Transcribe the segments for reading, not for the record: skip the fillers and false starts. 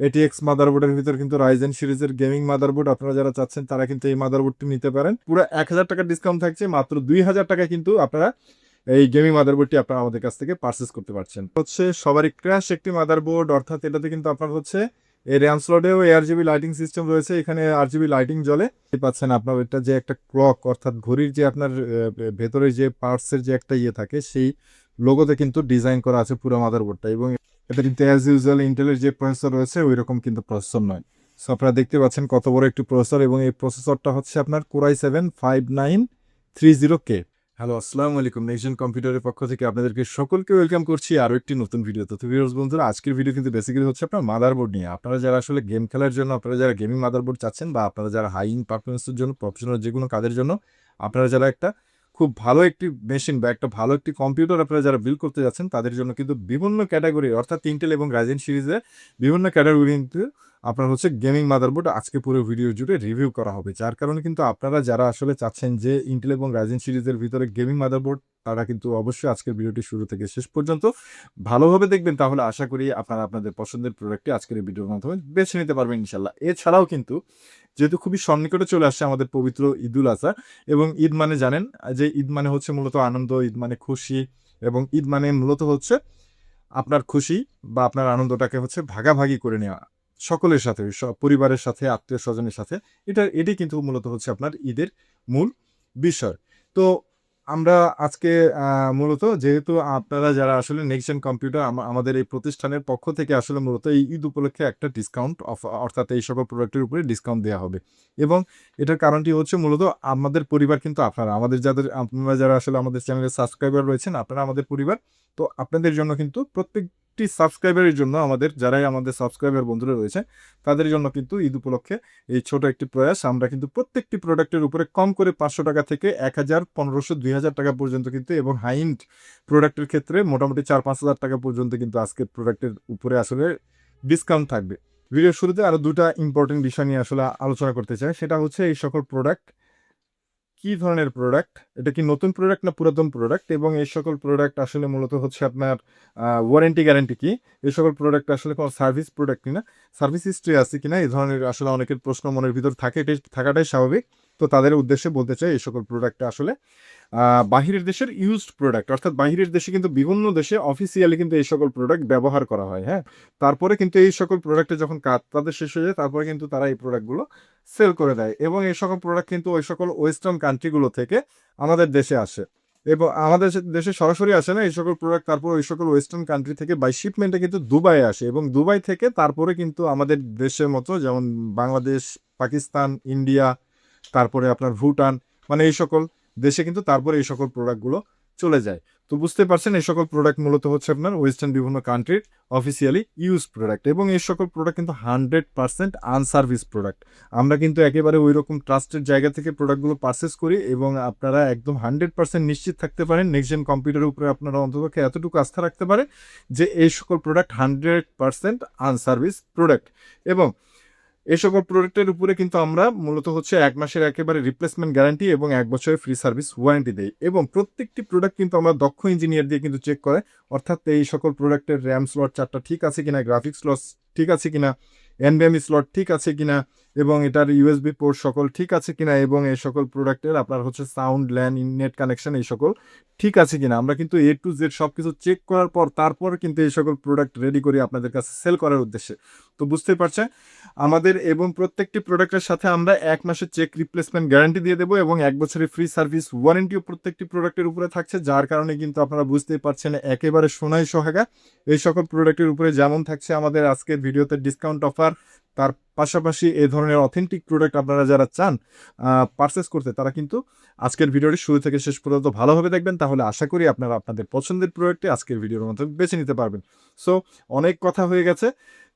ATX মাদারবোর্ডের ভিতর কিন্তু Ryzen সিরিজের গেমিং মাদারবোর্ড আপনারা যারা চাচ্ছেন তারা কিন্তু এই মাদারবোর্ডটি নিতে পারেন। পুরো 1000 টাকার ডিসকাউন্ট থাকছে, মাত্র 2000 টাকায় কিন্তু আপনারা এই গেমিং মাদারবোর্ডটি আপনারা আমাদের কাছ থেকে পারচেস করতে পারছেন। হচ্ছে সবারই ক্র্যাশ একটি মাদারবোর্ড, অর্থাৎ এটাতে কিন্তু আপনার হচ্ছে এই র্যাম স্লটেও ARGB লাইটিং সিস্টেম রয়েছে, এখানে RGB লাইটিং জ্বলে পাচ্ছেন। আপনার এটা যে একটা ক্লক অর্থাৎ ঘড়ির যে আপনার ভেতরে যে পার্টসের যে একটা ইয়ে থাকে সেই লোগোতে কিন্তু ডিজাইন করা আছে পুরো মাদারবোর্ডটা, এবং এটা কিন্তু অ্যাজ ইউজুয়াল ইন্টেলের যে প্রসেসর রয়েছে ওই রকম কিন্তু প্রসেসর নয়। সো আপনারা দেখতে পাচ্ছেন কত বড় একটি প্রসেসর, এবং এই প্রসেসরটা হচ্ছে আপনার Core i7-5930K। হ্যালো, আসসালামু আলাইকুম। নেক্সট কম্পিউটারের পক্ষ থেকে আপনাদেরকে সকলকে ওয়েলকাম করছি আরও একটি নতুন ভিডিওতে। তো ভিউয়ার্স বন্ধুরা, আজকের ভিডিও কিন্তু বেসিক্যালি হচ্ছে আপনার মাদারবোর্ড নিয়ে। আপনারা যারা আসলে গেম খেলার জন্য, আপনারা যারা গেমিং মাদারবোর্ড চাচ্ছেন, বা আপনারা যারা হাই ইন পারফরমেন্সের জন্য, প্রফেশনাল যে কোনো কাজের জন্য আপনারা যারা একটা খুব ভালো একটি মেশিন বা একটা ভালো একটি কম্পিউটার আপনারা যারা বিল্ড করতে যাচ্ছেন, তাদের জন্য কিন্তু বিভিন্ন ক্যাটাগরি অর্থাৎ ইন্টেল এবং রাইজেন সিরিজের বিভিন্ন ক্যাটাগরি কিন্তু আপনার হচ্ছে গেমিং মাদারবোর্ড আজকে পুরো ভিডিও জুড়ে রিভিউ করা হবে। যার কারণে কিন্তু আপনারা যারা আসলে চাচ্ছেন যে ইন্টেল এবং রাইজেন সিরিজের ভিতরে গেমিং মাদারবোর্ড, তারা কিন্তু অবশ্যই আজকের ভিডিওটি শুরু থেকে শেষ পর্যন্ত ভালোভাবে দেখবেন, তাহলে আশা করি আপনারা আপনাদের পছন্দের প্রোডাক্টটি আজকের এই ভিডিওর মাধ্যমে বেছে নিতে পারবেন ইনশাল্লাহ। এছাড়াও কিন্তু যেহেতু খুবই সন্নিকটে চলে আসছে আমাদের পবিত্র ঈদুল আজহা, এবং ঈদ মানে জানেন যে ঈদ মানে হচ্ছে মূলত আনন্দ, ঈদ মানে খুশি, এবং ঈদ মানে মূলত হচ্ছে আপনার খুশি বা আপনার আনন্দটাকে হচ্ছে ভাগাভাগি করে নেওয়া সকলের সাথে, পরিবারের সাথে, আত্মীয় স্বজনের সাথে। এটি কিন্তু মূলত হচ্ছে আপনার ঈদের মূল বিষয়। তো আমরা আজকে মূলত যেহেতু আপনারা যারা আসলে নেক্সট জেন কম্পিউটার আমাদের এই প্রতিষ্ঠানের পক্ষ থেকে আসলে মূলত এই ঈদ উপলক্ষে একটা ডিসকাউন্ট অর্থাৎ এই সকল প্রোডাক্টের উপরে ডিসকাউন্ট দেওয়া হবে, এবং এটার কারণটি হচ্ছে মূলত আমাদের পরিবার কিন্তু আপনারা আপনারা যারা আসলে আমাদের চ্যানেলের সাবস্ক্রাইবার রয়েছেন, আপনারা আমাদের পরিবার। তো আপনাদের জন্য কিন্তু প্রত্যেকটি সাবস্ক্রাইবারের জন্য, যারাই আমাদের সাবস্ক্রাইবার বন্ধুরা রয়েছে তাদের জন্য কিন্তু ঈদ উপলক্ষে এই ছোট একটি প্রয়াস। আমরা কিন্তু প্রত্যেকটি প্রোডাক্টের উপরে কম করে 500 টাকা থেকে 1000, 1500, 2000 টাকা পর্যন্ত কিন্তু, এবং হাই এন্ড প্রোডাক্টের ক্ষেত্রে মোটামুটি 4-5 হাজার টাকা পর্যন্ত কিন্তু আজকের প্রোডাক্টের উপরে আসলে ডিসকাউন্ট থাকবে। ভিডিওর শুরুতে আরও দুটা ইম্পর্টেন্ট বিষয় নিয়ে আসলে আলোচনা করতে চাই। সেটা হচ্ছে এই সকল প্রোডাক্ট কি ধরনের প্রোডাক্ট, এটা কি নতুন প্রোডাক্ট না পুরাতন প্রোডাক্ট, এবং এই সকল প্রোডাক্ট আসলে মূলত হচ্ছে আপনার ওয়ারেন্টি গ্যারান্টি কি, এই সকল প্রোডাক্ট আসলে কোনো সার্ভিস প্রোডাক্ট কিনা, সার্ভিস হিস্ট্রি আছে কিনা, এই ধরনের আসলে অনেকের প্রশ্ন মনের ভিতর থাকে, এটাই থাকাটাই স্বাভাবিক। তো তাদের উদ্দেশ্যে বলতে চাই এই সকল প্রোডাক্টটা আসলে বাহিরের দেশের ইউজড প্রোডাক্ট, অর্থাৎ বাহিরের দেশে কিন্তু বিভিন্ন দেশে অফিসিয়ালি কিন্তু এই সকল প্রোডাক্ট ব্যবহার করা হয়। হ্যাঁ, তারপরে কিন্তু এই সকল প্রোডাক্টে যখন কাজ তাদের শেষ হয়ে যায়, তারপরে কিন্তু তারা এই প্রোডাক্টগুলো সেল করে দেয়, এবং এই সকল প্রোডাক্ট কিন্তু ওই সকল ওয়েস্টার্ন কান্ট্রিগুলো থেকে আমাদের দেশে আসে, এবং আমাদের দেশে সরাসরি আসে না এই সকল প্রোডাক্ট। তারপর ওই সকল ওয়েস্টার্ন কান্ট্রি থেকে বাই শিপমেন্টে কিন্তু দুবাইয়ে আসে, এবং দুবাই থেকে তারপরে কিন্তু আমাদের দেশের মতো যেমন বাংলাদেশ, পাকিস্তান, ইন্ডিয়া, তারপরে আপনার ভুটান, মানে এই সকল দেশে কিন্তু তারপরে এই সকল প্রোডাক্টগুলো চলে যায়। তো বুঝতে পারছেন এই সকল প্রোডাক্ট মূলত হচ্ছে আপনার ওয়েস্টার্ন বিভিন্ন কান্ট্রির অফিসিয়ালি ইউজ প্রোডাক্ট, এবং এই সকল প্রোডাক্ট কিন্তু 100% আনসার্ভিস প্রোডাক্ট। আমরা কিন্তু একেবারে ওই রকম ট্রাস্টেড জায়গা থেকে প্রোডাক্টগুলো পারচেস করি, এবং আপনারা একদম 100% নিশ্চিত থাকতে পারেন নেক্সট জেন কম্পিউটারের উপরে আপনারা অন্ততপক্ষে এতটুকু আস্থা রাখতে পারে যে এই সকল প্রোডাক্ট 100% আনসার্ভিস প্রোডাক্ট। এবং এই সকল প্রোডাক্টের উপরে কিন্তু আমরা মূলত হচ্ছে 1 মাসের একেবারে রিপ্লেসমেন্ট গ্যারান্টি এবং 1 বছরের ফ্রি সার্ভিস ওয়ারেন্টি দেই, এবং প্রত্যেকটি প্রোডাক্ট কিন্তু আমরা দক্ষ ইঞ্জিনিয়ার দিয়ে কিন্তু চেক করে, অর্থাৎ এই সকল প্রোডাক্টের র্যাম স্লট 4টা ঠিক আছে কিনা, গ্রাফিক্স স্লট ঠিক আছে কিনা, এনভিএমই স্লট ঠিক আছে কিনা, এবং এটার ইউএসবি পোর্ট সকল ঠিক আছে কিনা, এবং এই সকল প্রোডাক্টের আপনার হচ্ছে সাউন্ড, ল্যান, নেট কানেকশন এই সকল ঠিক আছে কিনা, আমরা কিন্তু A to Z সব কিছু চেক করার পর তারপর কিন্তু এই সকল প্রোডাক্ট রেডি করি আপনাদের কাছে সেল করার উদ্দেশ্যে। তো বুঝতেই পারছেন আমাদের, এবং প্রত্যেকটি প্রোডাক্টের সাথে আমরা 1 মাসের চেক রিপ্লেসমেন্ট গ্যারান্টি দিয়ে দেবো, এবং 1 বছরের ফ্রি সার্ভিস ওয়ারেন্টিও প্রত্যেকটি প্রোডাক্টের উপরে থাকছে। যার কারণে কিন্তু আপনারা বুঝতেই পারছেন একেবারে সোনাই সোহাগা এই সকল প্রোডাক্টের উপরে যেমন থাকছে আমাদের আজকের ভিডিওতে ডিসকাউন্ট অফার, তার পাশাপাশি এই ধরনের অথেন্টিক প্রোডাক্ট আপনারা যারা চান পারচেস করতে, তারা কিন্তু আজকের ভিডিওটি শুরু থেকে শেষ পর্যন্ত ভালোভাবে দেখবেন, তাহলে আশা করি আপনারা আপনাদের পছন্দের প্রোডাক্টটি আজকের ভিডিওর মাধ্যমে বেছে নিতে পারবেন। সো অনেক কথা হয়ে গেছে,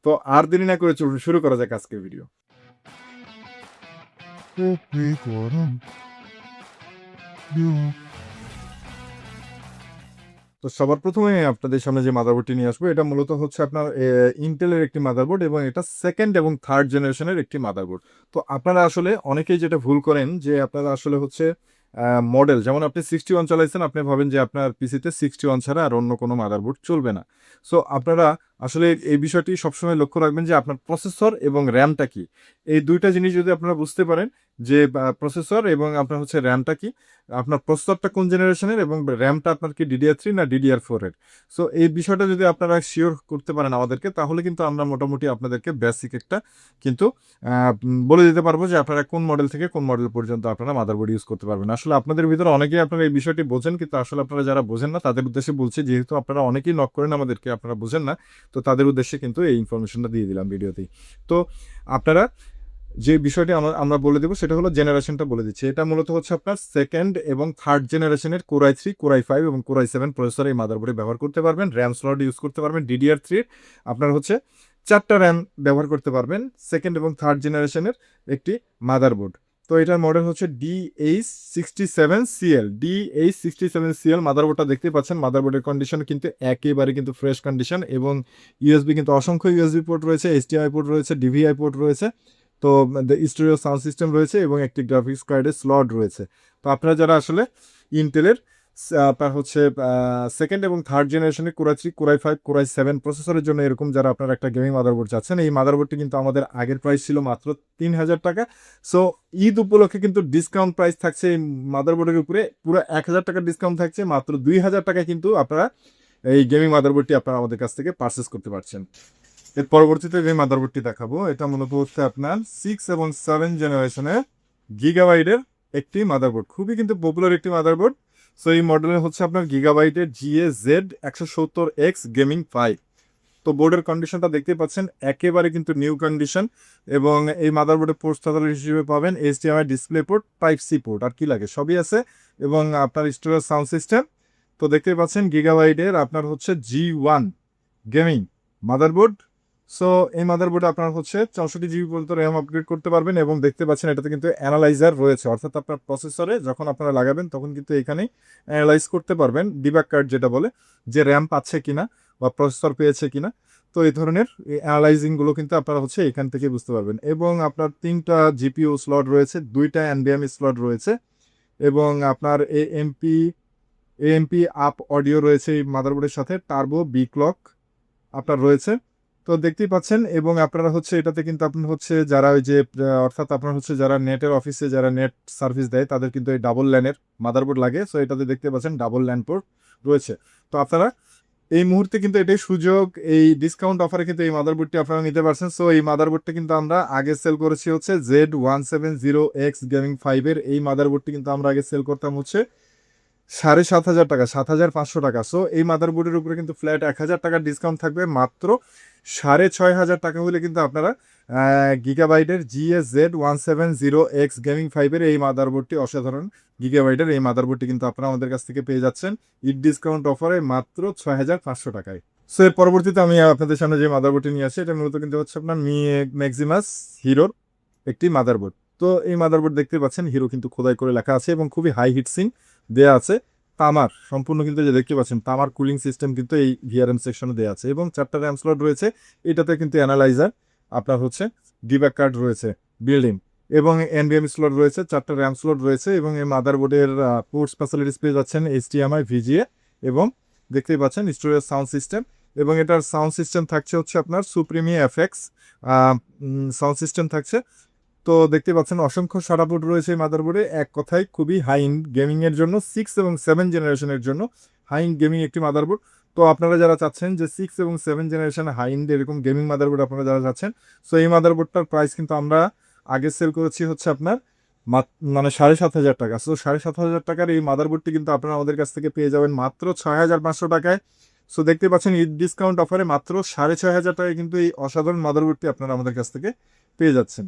তো আর দেরি না করে চলুন শুরু করা যাক আজকের ভিডিও। তো সবার প্রথমে আপনাদের সামনে যে মাদারবোর্ডটি নিয়ে আসবো, এটা মূলত হচ্ছে আপনার ইন্টেলের একটি মাদারবোর্ড, এবং এটা 2nd এবং 3rd জেনারেশনের একটি মাদারবোর্ড। তো আপনারা আসলে অনেকেই যেটা ভুল করেন যে আপনারা আসলে হচ্ছে মডেল, যেমন আপনি 61 চালাইছেন, আপনি ভাবেন যে আপনার পিসিতে 61 ছাড়া আর অন্য কোনো মাদারবোর্ড চলবে না। সো আপনারা আসলে এই বিষয়টি সবসময় লক্ষ্য রাখবেন যে আপনার প্রসেসর এবং র্যামটা কি। এই ২ টা জিনিস যদি আপনারা বুঝতে পারেন যে প্রসেসর এবং আপনার হচ্ছে র্যামটা কি, আপনার প্রসেসরটা কোন জেনারেশনের এবং র্যামটা আপনার কি DDR3 না DDR4 এর। সো এই বিষয়টা যদি আপনারা সিওর করতে পারেন আমাদেরকে, তাহলে কিন্তু আমরা মোটামুটি আপনাদেরকে বেসিক একটা কিন্তু বলে দিতে পারবো যে আপনারা কোন মডেল থেকে কোন মডেল পর্যন্ত আপনারা মাদারবোর্ড ইউজ করতে পারবেন। আসলে আপনাদের ভিতরে অনেকেই আপনারা এই বিষয়টি বোঝেন, কিন্তু আসলে আপনারা যারা বোঝেন না তাদের উদ্দেশ্যে বলছি, যেহেতু আপনারা অনেকেই নক করেন আমাদেরকে, আপনারা বোঝেন না। তো তাদের উদ্দেশ্যে কিন্তু এই ইনফরমেশনটা দিয়ে দিলাম ভিডিওতেই। তো আপনারা যে বিষয়টি আমরা বলে দেবো সেটা হলো জেনারেশনটা বলে দিচ্ছি। এটা মূলত হচ্ছে আপনার সেকেন্ড এবং থার্ড জেনারেশনের Core i3, Core i5 এবং Core i7 প্রসেসর এই মাদারবোর্ডে ব্যবহার করতে পারবেন। র্যাম স্লট ইউজ করতে পারবেন DDR3 আপনার হচ্ছে 4টা র্যাম ব্যবহার করতে পারবেন সেকেন্ড এবং থার্ড জেনারেশনের একটি মাদারবোর্ড। তো এটার মডেল হচ্ছে DH67CL। DH67CL মাদারবোর্ডটা দেখতেই পাচ্ছেন। মাদারবোর্ডের কন্ডিশন কিন্তু একেবারে কিন্তু ফ্রেশ কন্ডিশন, এবং ইউএসবি কিন্তু অসংখ্য ইউএসবি পোর্ট রয়েছে, HDMI পোর্ট রয়েছে, DVI পোর্ট রয়েছে। তো স্টিরিও সাউন্ড সিস্টেম রয়েছে এবং একটি গ্রাফিক্স কার্ডের স্লট রয়েছে। তো আপনারা যারা আসলে ইন্টেলের আপনার হচ্ছে সেকেন্ড এবং থার্ড জেনারেশনের Core i3, Core i5, Core i7 প্রসেসরের জন্য এরকম যারা আপনারা একটা গেমিং মাদারবোর্ড চাচ্ছেন, এই মাদারবোর্ডটি কিন্তু আমাদের আগের প্রাইস ছিল মাত্র ৩,০০০ টাকা। সো ঈদ উপলক্ষে কিন্তু ডিসকাউন্ট প্রাইস থাকছে এই মাদারবোর্ডের উপরে, পুরো ১,০০০ টাকার ডিসকাউন্ট থাকছে। মাত্র ২,০০০ টাকায় কিন্তু আপনারা এই গেমিং মাদারবোর্ডটি আপনারা আমাদের কাছ থেকে পারচেস করতে পারছেন। এর পরবর্তীতে যে মাদারবোর্ডটি দেখাবো, এটা মূলত হচ্ছে আপনার 6 এবং 7 জেনারেশনের গিগাবাইটের একটি মাদারবোর্ড। খুবই কিন্তু পপুলার একটি মাদারবোর্ড। সো এই মডেলের হচ্ছে আপনার গিগাবাইটের GA-Z170X গেমিং 5। তো বোর্ডের কন্ডিশনটা দেখতেই পাচ্ছেন, একেবারে কিন্তু নিউ কন্ডিশন। এবং এই মাদারবোর্ডের পোর্ট হিসেবে পাবেন HDMI display port, Type-C port, আর কি লাগে সবই আছে। এবং আপনার স্টোরেজ সাউন্ড সিস্টেম তো দেখতেই পাচ্ছেন গিগাবাইটের আপনার হচ্ছে G1 গেমিং মাদারবোর্ড। সো এই মাদারবোর্ডে আপনার হচ্ছে 64 GB পর্যন্ত র্যাম আপগ্রেড করতে পারবেন, এবং দেখতে পাচ্ছেন এটাতে কিন্তু অ্যানালাইজার রয়েছে, অর্থাৎ আপনার প্রসেসরে যখন আপনারা লাগাবেন তখন কিন্তু এখানেই অ্যানালাইজ করতে পারবেন, ডিবাগ কার্ড যেটা বলে, যে র্যাম পাচ্ছে কিনা বা প্রসেসর পেয়েছে কিনা। তো এই ধরনের অ্যানালাইজিংগুলো কিন্তু আপনারা হচ্ছে এখান থেকে বুঝতে পারবেন। এবং আপনার 3টা GPU স্লট রয়েছে, 2টা NVMe স্লট রয়েছে, এবং আপনার AMP আপ অডিও রয়েছে এই মাদারবোর্ডের সাথে, টার্বো বি ক্লক আপনার রয়েছে। তো দেখতেই পাচ্ছেন। এবং আপনারা হচ্ছে এটাতে কিন্তু আপনার হচ্ছে যারা ওই যে অর্থাৎ আপনার হচ্ছে যারা নেটের অফিসে যারা নেট সার্ভিস দেয় তাদের কিন্তু এই ডাবল ল্যানের মাদারবোর্ড লাগে। সো এটাতে দেখতে পাচ্ছেন ডাবল ল্যান পোর্ট রয়েছে। তো আপনারা এই মুহূর্তে কিন্তু এটাই সুযোগ, এই ডিসকাউন্ট অফারে কিন্তু এই মাদারবোর্ডটি আপনারা নিতে পারছেন। সো এই মাদারবোর্ডটা কিন্তু আমরা আগে সেল করেছি হচ্ছে Z170X গেমিং 5 এর এই মাদারবোর্ডটি কিন্তু আমরা আগে সেল করতাম হচ্ছে 7,500 টাকা, 7,500 টাকা। সো এই মাদারবোর্ডের উপরে কিন্তু ফ্ল্যাট 1,000 টাকার ডিসকাউন্ট থাকবে। মাত্র 6,500 টাকা হলে কিন্তু আপনারা গিগাবাইটের GA-Z170X গেমিং 5 এর এই মাদারবোর্ডটি, অসাধারণ গিগাবাইটের এই মাদারবোর্ডটি কিন্তু আপনারা আমাদের কাছ থেকে পেয়ে যাচ্ছেন ঈদ ডিসকাউন্ট অফারে মাত্র 6,500 টাকায়। সো এর পরবর্তীতে আমি আপনাদের সামনে যে মাদারবোর্ডটি নিয়ে আসি, এটা মূলত কিন্তু হচ্ছে আপনার ম্যাক্সিমাস হিরোর একটি মাদারবোর্ড। তো এই মাদারবোর্ড দেখতে পাচ্ছেন হিরো কিন্তু খোদাই করে লেখা আছে, এবং খুবই হাই হিটসিং দেয়া আছে। তামার সম্পূর্ণ কিন্তু যে দেখতে পাচ্ছেন তামার কুলিং সিস্টেম কিন্তু এই VRM সেকশনে দেওয়া আছে, এবং 4টা র্যাম স্লট রয়েছে। এটাতে কিন্তু অ্যানালাইজার আপনার হচ্ছে ডিবাগ কার্ড রয়েছে বিল্ডিং, এবং NVMe স্লট রয়েছে, 4টা র্যাম স্লট রয়েছে। এবং এই মাদারবোর্ডের পোর্টস ফ্যাসিলিটিস পেয়ে যাচ্ছেন HDMI, VGA, এবং দেখতেই পাচ্ছেন স্টোরেজ সাউন্ড সিস্টেম। এবং এটার সাউন্ড সিস্টেম থাকছে হচ্ছে আপনার সুপ্রিমিয়া FX সাউন্ড সিস্টেম থাকছে। তো দেখতে পাচ্ছেন অসংখ্য সারা পোর্ট রয়েছে এই মাদারবোর্ডে। এক কথায় খুবই হাই এন্ড গেমিং এর জন্য, 6 এবং 7 জেনারেশনের জন্য হাই এন্ড গেমিং একটি মাদারবোর্ড। তো আপনারা যারা চাচ্ছেন যে 6 এবং 7 জেনারেশন হাই এন্ড এরকম গেমিং মাদারবোর্ড আপনারা যারা চাচ্ছেন, সো এই মাদারবোর্ডটার প্রাইস কিন্তু আমরা আগে সেল করেছি হচ্ছে আপনার মানে 7,500 টাকা। সো 7,500 টাকার এই মাদারবোর্ডটি কিন্তু আপনারা আমাদের কাছ থেকে পেয়ে যাবেন মাত্র 6,500 টাকায়। সো দেখতে পাচ্ছেন ঈদ ডিসকাউন্ট অফারে মাত্র 6,500 টাকায় কিন্তু এই অসাধারণ মাদারবোর্ডটি আপনারা আমাদের কাছ থেকে পেয়ে যাচ্ছেন।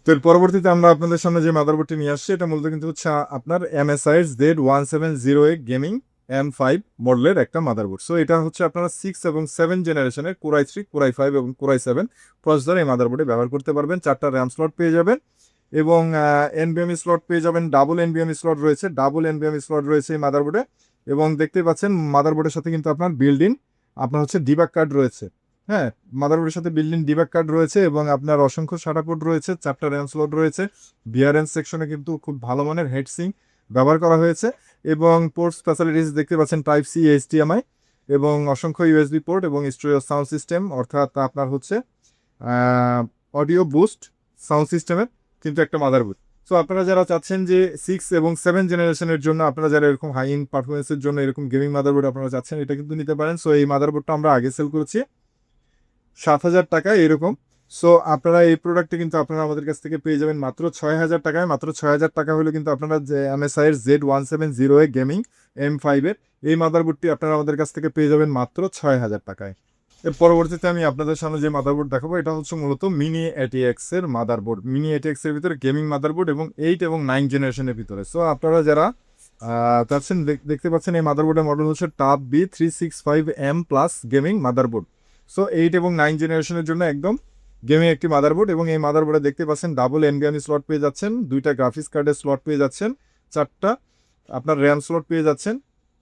তো এর পরবর্তীতে আমরা আপনাদের সামনে যে মাদারবোর্ডটি নিয়ে আসছি, এটা মূলত কিন্তু হচ্ছে আপনার MSI Z170A গেমিং M5 মডেলের একটা মাদারবোর্ড। সো এটা হচ্ছে আপনারা 6 এবং 7 জেনারেশনের Core i3, Core i5 এবং Core i7 প্রসেসর এই মাদারবোর্ডে ব্যবহার করতে পারবেন। 4টা র্যাম স্লট পেয়ে যাবেন, এবং NVMe স্লট পেয়ে যাবেন। ডাবল NVMe স্লট রয়েছে, এই মাদারবোর্ডে। এবং দেখতে পাচ্ছেন মাদারবোর্ডের সাথে কিন্তু আপনার বিল্ড-ইন আপনার হচ্ছে ডিবাগ কার্ড রয়েছে। হ্যাঁ, মাদারবোর্ডের সাথে বিল্ড-ইন ডিবাগ কার্ড রয়েছে, এবং আপনার অসংখ্য SATA পোর্ট রয়েছে, 4টা র্যাম স্লট রয়েছে। VRM সেকশনে কিন্তু খুব ভালো মানের হেডসিং ব্যবহার করা হয়েছে, এবং পোর্টস ফ্যাসিলিটিস দেখতে পাচ্ছেন Type-C, HDMI, এবং অসংখ্য ইউএসবি পোর্ট এবং স্টেরিও সাউন্ড সিস্টেম, অর্থাৎ আপনার হচ্ছে অডিও বুস্ট সাউন্ড সিস্টেমের কিন্তু একটা মাদারবোর্ড। সো আপনারা যারা চাচ্ছেন যে 6 এবং 7 জেনারেশনের জন্য, আপনারা যারা এরকম হাই ইন পারফরমেন্সের জন্য এরকম গেমিং মাদারবোর্ড আপনারা চাচ্ছেন, এটা কিন্তু নিতে পারেন। সো এই মাদারবোর্ডটা আমরা আগে সেল করেছি 7,000 টাকায় এরকম। সো আপনারা এই প্রোডাক্টটি কিন্তু আপনারা আমাদের কাছ থেকে পেয়ে যাবেন মাত্র 6,000 টাকায়। মাত্র 6,000 টাকা হলে কিন্তু আপনারা যে MSI এর Z170A গেমিং M5 এর এই মাদারবোর্ডটি আপনারা আমাদের কাছ থেকে পেয়ে যাবেন মাত্র 6,000 টাকায়। এর পরবর্তীতে আমি আপনাদের সামনে যে মাদারবোর্ড দেখাবো, এটা হচ্ছে মূলত মিনি ATX এর মাদারবোর্ড। মিনি ATX এর ভিতরে গেমিং মাদারবোর্ড এবং 8 এবং 9 জেনারেশনের ভিতরে। সো আপনারা যারা চাচ্ছেন, দেখতে পাচ্ছেন এই মাদারবোর্ডের মডেল হচ্ছে টাপ B365M plus gaming motherboard. So 8 এবং 9 জেনারেশনের জন্য একদম গেমিং একটি মাদারবোর্ড। এবং এই মাদারবোর্ডে দেখতে পাচ্ছেন ডাবল NVMe স্লট পেয়ে যাচ্ছেন, 2টা গ্রাফিক্স কার্ডের স্লট পেয়ে যাচ্ছেন, 4টা আপনার র্যাম স্লট পেয়ে যাচ্ছেন।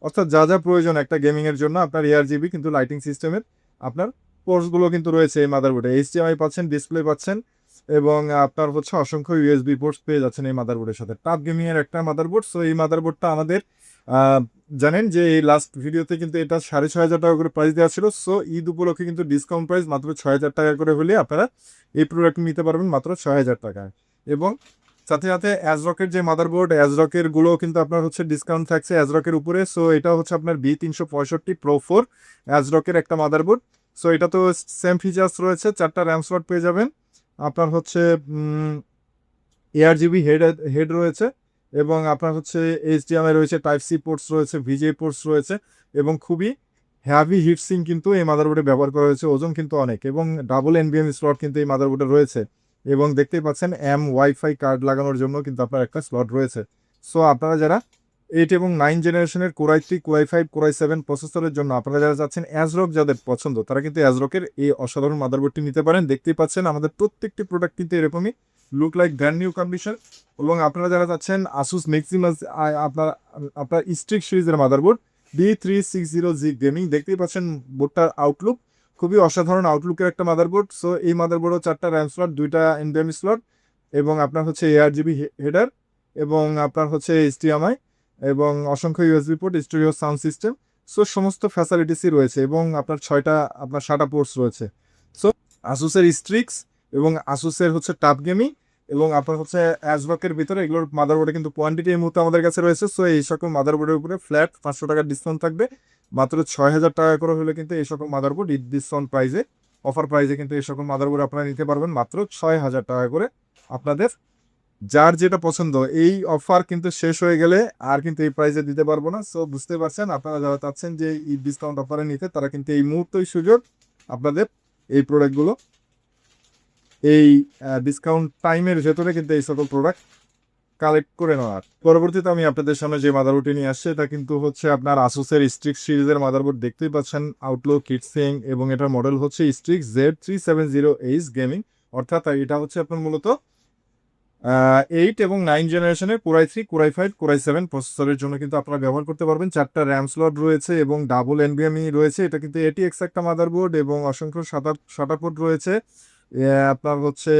অর্থাৎ যা যা প্রয়োজন একটা গেমিংয়ের জন্য, আপনার ARGB কিন্তু লাইটিং সিস্টেমের আপনার পোর্টসগুলো কিন্তু রয়েছে এই মাদারবোর্ডে। HDMI পাচ্ছেন, ডিসপ্লে পাচ্ছেন এবং আপনার হচ্ছে অসংখ্য USB পোর্টস পেয়ে যাচ্ছেন এই মাদারবোর্ডের সাথে। টাপ গেমিংয়ের একটা মাদারবোর্ড। সো এই মাদারবোর্ডটা আমাদের জানেন যে এই লাস্ট ভিডিওতে কিন্তু এটা 6,500 টাকা করে প্রাইস দেওয়া ছিল। সো ঈদ উপলক্ষে কিন্তু ডিসকাউন্ট প্রাইস মাত্র 6,000 টাকা করে হলে আপনারা এই প্রোডাক্ট নিতে পারবেন মাত্র 6,000 টাকায়। এবং সাথে সাথে অ্যাজরকের যে মাদারবোর্ড, অ্যাজরকের গুলো কিন্তু আপনার হচ্ছে ডিসকাউন্ট থাকছে অ্যাজরকের উপরে। সো এটা হচ্ছে আপনার B365 Pro 4 অ্যাজরকের একটা মাদারবোর্ড। সো এটা তো সেম ফিচার্স রয়েছে, 4টা র্যাম স্লট পেয়ে যাবেন, আপনার হচ্ছে ARGB হেড রয়েছে এবং আপনার হচ্ছে HDMI রয়েছে, Type-C পোর্টস রয়েছে, VGA পোর্টস রয়েছে এবং খুবই হ্যাভি হিটসিং কিন্তু এই মাদারবোর্ডে ব্যবহার করা হয়েছে, ওজন কিন্তু অনেক। এবং ডাবল NVMe স্লট কিন্তু এই মাদারবোর্ডে রয়েছে এবং দেখতেই পাচ্ছেন ওয়াইফাই কার্ড লাগানোর জন্য কিন্তু আপনার একটা স্লট রয়েছে। সো আপনারা যারা 8 এবং 9 জেনারেশনের Core i3, Core i5, Core i7 প্রসেসরের জন্য আপনারা যারা চাচ্ছেন অ্যাজরক যাদের পছন্দ, তারা কিন্তু অ্যাজরকের এই অসাধারণ মাদারবোর্ডটি নিতে পারেন। দেখতেই পাচ্ছেন আমাদের প্রত্যেকটি প্রোডাক্ট কিন্তু এরকমই look like brand new condition. এবং আপনারা যারা চাচ্ছেন আসুস ম্যাক্সিমাস আপনার স্ট্রিক সিরিজের মাদারবোর্ড B360G গেমিং, দেখতেই পাচ্ছেন বোর্ডটার আউটলুক খুবই অসাধারণ আউটলুকের একটা মাদারবোর্ড। সো এই মাদারবোর্ডও 4টা র্যাম স্লট, 2টা NVMe স্লট এবং আপনার হচ্ছে ARGB হেডার এবং আপনার হচ্ছে HDMI এবং অসংখ্য USB port, stereo sound system. So সমস্ত ফ্যাসিলিটিসই রয়েছে এবং আপনার 6টা আপনার SATA পোর্টস রয়েছে। সো আসুসের স্ট্রিক্স এবং আসুসের হচ্ছে টাপ গেমিং এবং আপনার হচ্ছে অ্যাজরকের ভিতরে এগুলোর মাদারবোর্ডে কিন্তু কোয়ান্টিটি এই মুহূর্তে আমাদের কাছে রয়েছে। সো এই সকল মাদারবোর্ডের উপরে ফ্ল্যাট 500 টাকার ডিসকাউন্ট থাকবে। মাত্র 6,000 টাকা করে হলে কিন্তু এই সকল মাদারবোর্ড ঈদ ডিসকাউন্ট প্রাইসে, অফার প্রাইসে কিন্তু এই সকল মাদারবোর্ড আপনারা নিতে পারবেন মাত্র 6,000 টাকা করে। আপনাদের যার যেটা পছন্দ, এই অফার কিন্তু শেষ হয়ে গেলে আর কিন্তু এই প্রাইসে দিতে পারবো না। সো বুঝতে পারছেন, আপনারা যারা চাচ্ছেন যে ঈদ ডিসকাউন্ট অফারে নিতে, তারা কিন্তু এই মুহূর্তেই সুযোগ আপনাদের এই প্রোডাক্টগুলো এই ডিসকাউন্ট টাইমের ভেতরে কিন্তু এই সকল প্রোডাক্ট কালেক্ট করে নেওয়ার। পরবর্তীতে আমি আপনাদের সামনে যে মাদারবোর্ডটি নিয়ে আসছে এটা কিন্তু হচ্ছে আপনার আসুসের স্ট্রিক্স সিরিজের মাদারবোর্ড। দেখতেই পাচ্ছেন আউটলুক, হিটসিং এবং এটার মডেল হচ্ছে স্ট্রিক্স Z370H গেমিং। অর্থাৎ এটা হচ্ছে আপনার মূলত 8 এবং 9 জেনারেশনের Core i3, Core i5, Core i7 প্রসেসরের জন্য কিন্তু আপনারা ব্যবহার করতে পারবেন। 4টা র্যাম স্লট রয়েছে এবং ডাবল NVMe রয়েছে। এটা কিন্তু ATX একটা মাদারবোর্ড এবং অসংখ্য SATA পোর্ট রয়েছে। আপনার হচ্ছে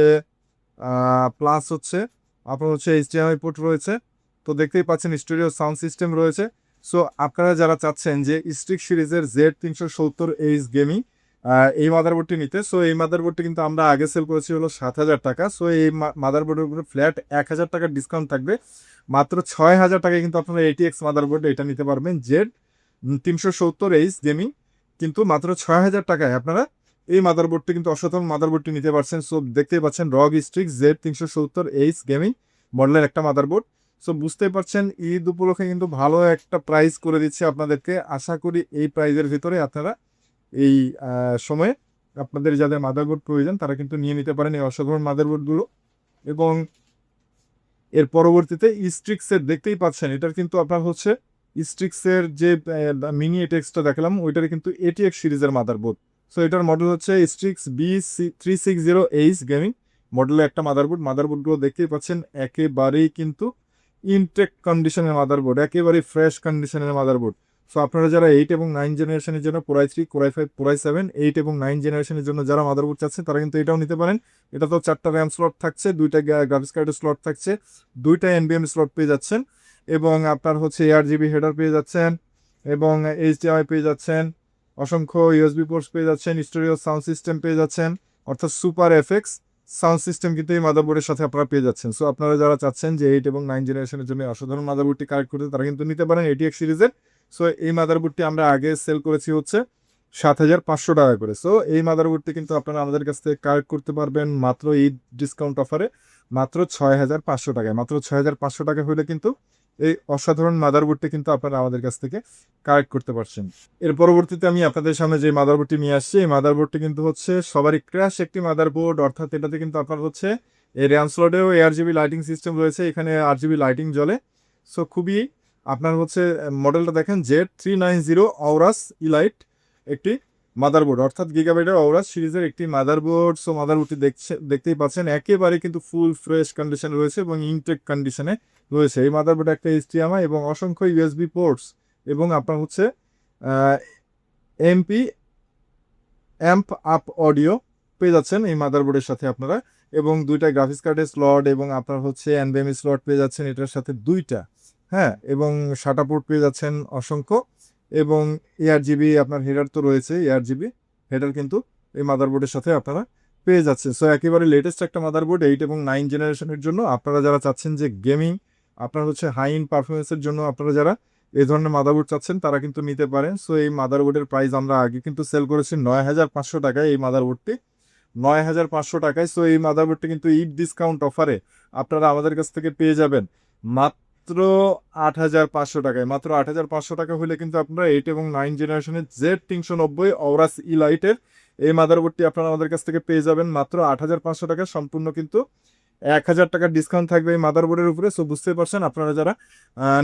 প্লাস হচ্ছে আপনার হচ্ছে HDMI পোর্ট রয়েছে। তো দেখতেই পাচ্ছেন স্টেরিও সাউন্ড সিস্টেম রয়েছে। সো আপনারা যারা চাচ্ছেন যে স্ট্রিক সিরিজের Z370H গেমিং এই মাদারবোর্ডটি নিতে, সো এই মাদারবোর্ডটি কিন্তু আমরা আগে সেল করেছি হলো 7,000 টাকা। সো এই মাদারবোর্ডের উপরে ফ্ল্যাট 1,000 টাকার ডিসকাউন্ট থাকবে। মাত্র 6,000 টাকায় কিন্তু আপনারা ATX মাদারবোর্ড এটা নিতে পারবেন Z370H গেমিং, কিন্তু মাত্র 6,000 টাকায় আপনারা এই মাদারবোর্ডটি কিন্তু অসাধারণ মাদারবোর্ডটি নিতে পারছেন। সো দেখতেই পাচ্ছেন রগ স্ট্রিক্স Z370H গেমিং মডেলের একটা মাদারবোর্ড। সো বুঝতেই পারছেন ঈদ উপলক্ষে কিন্তু ভালো একটা প্রাইস করে দিচ্ছে আপনাদেরকে। আশা করি এই প্রাইজের ভিতরে আপনারা এই সময়ে আপনাদের যাদের মাদারবোর্ড প্রয়োজন তারা কিন্তু নিয়ে নিতে পারেন এই অসাধারণ মাদারবোর্ডগুলো। এবং এর পরবর্তীতে স্ট্রিক্সের দেখতেই পাচ্ছেন এটার কিন্তু আপনার হচ্ছে স্ট্রিক্সের যে মিনি এটেক্সটা দেখালাম ওইটার কিন্তু ATX সিরিজের মাদারবোর্ড। সো এটার মডেল হচ্ছে স্ট্রিক্স B360H গেমিং মডেলের একটা মাদারবোর্ডগুলো দেখতেই পাচ্ছেন একেবারেই কিন্তু ইনটেক কন্ডিশনের মাদারবোর্ড, একেবারেই ফ্রেশ কন্ডিশনের মাদারবোর্ড। সো আপনারা যারা 8 এবং 9 জেনারেশনের জন্য Core i3, Core i5, Core i7, 8 এবং 9 জেনারেশনের জন্য যারা মাদারবোর্ড চাচ্ছেন তারা কিন্তু এটাও নিতে পারেন। এটা তো 4টা র্যাম স্লট থাকছে, 2টা গ্রাফিক্স কার্ডের স্লট থাকছে, 2টা NVMe স্লট পেয়ে যাচ্ছেন এবং আপনার হচ্ছে ARGB হেডার পেয়ে যাচ্ছেন এবং HDMI পেয়ে যাচ্ছেন অসংখ্য ইউএসবি পোর্টস পেয়ে যাচ্ছেন, স্টোরিও সাউন্ড সিস্টেম পেয়ে যাচ্ছেন, অর্থাৎ সুপার এফএক্স সাউন্ড সিস্টেম কিন্তু এই মাদারবোর্ডের সাথে আপনারা পেয়ে যাচ্ছেন। সো আপনারা যারা চাচ্ছেন যে 8 এবং 9 জেনারেশনের জন্য অসাধারণ মাদারবোর্ডটি কালেক্ট করতে, তারা কিন্তু নিতে পারেন এটিএক্স সিরিজের। সো এই মাদারবোর্ডটি আমরা আগে সেল করেছি হচ্ছে 7,500 টাকা করে। সো এই মাদারবোর্ডটি কিন্তু আপনারা আমাদের কাছ থেকে কালেক্ট করতে পারবেন মাত্র ঈদ ডিসকাউন্ট অফারে মাত্র 6,500 টাকায়। মাত্র 6,500 টাকা হলে কিন্তু এই অসাধারণ মাদারবোর্ডটি কিন্তু আপনারা আমাদের কাছ থেকে কালেক্ট করতে পারছেন। এর পরবর্তীতে আমি আপনাদের সামনে যে মাদারবোর্ডটি নিয়ে আসছি, এই মাদারবোর্ডটি কিন্তু হচ্ছে সবারই ক্র্যাশ একটি মাদারবোর্ড, অর্থাৎ এটাতে কিন্তু আপনার হচ্ছে এই র্যাম স্লটেও ARGB লাইটিং সিস্টেম রয়েছে, এখানে RGB লাইটিং জ্বলে। সো খুবই আপনার হচ্ছে মডেলটা দেখেন Z390 অরাস ইলাইট একটি মাদারবোর্ড, অর্থাৎ গিগাবাইটের অরাস সিরিজের একটি মাদারবোর্ড। সো মাদারবোর্ডটি দেখতেই পাচ্ছেন একেবারে কিন্তু ফুল ফ্রেশ কন্ডিশনে রয়েছে এবং ইনটেক কন্ডিশনে রয়েছে। এই মাদারবোর্ডে একটা HDMI এবং অসংখ্য ইউএসবি পোর্টস এবং আপনার হচ্ছে এমপি অ্যাম্প আপ অডিও পেয়ে যাচ্ছেন এই মাদারবোর্ডের সাথে আপনারা, এবং দুইটা গ্রাফিক্স কার্ডের স্লট এবং আপনার হচ্ছে এনভিএমই স্লট পেয়ে যাচ্ছেন এটার সাথে দুইটা, হ্যাঁ, এবং শাটা পোর্ট পেয়ে যাচ্ছেন অসংখ্য, এবং ARGB আপনার হেডার তো রয়েছে, ARGB হেডার কিন্তু এই মাদারবোর্ডের সাথে আপনারা পেয়ে যাচ্ছেন। সো একেবারে লেটেস্ট একটা মাদারবোর্ড 8 এবং 9 জেনারেশনের জন্য। আপনারা যারা চাচ্ছেন যে গেমিং আপনার হচ্ছে হাই ইন পারফরমেন্সের জন্য আপনারা যারা এই ধরনের মাদারবোর্ড চাচ্ছেন তারা কিন্তু নিতে পারেন। সো এই মাদারবোর্ডের প্রাইস আমরা আগে কিন্তু সেল করেছি 9,500 টাকায়, এই মাদারবোর্ডটি 9,500 টাকায়। সো এই মাদারবোর্ডটি কিন্তু ঈদ ডিসকাউন্ট অফারে আপনারা আমাদের কাছ থেকে পেয়ে যাবেন মাত্র 8,500 টাকায়। মাত্র 8,500 টাকা হলে কিন্তু আপনারা 8 এবং 9 জেনারেশনের Z390 অরাস ইলাইটের এই মাদারবোর্ডটি আপনারা আমাদের কাছ থেকে পেয়ে যাবেন মাত্র 8,500 টাকায়। সম্পূর্ণ কিন্তু 1,000 টাকার ডিসকাউন্ট থাকবে এই মাদারবোর্ডের উপরে। সো বুঝতেই পারছেন, আপনারা যারা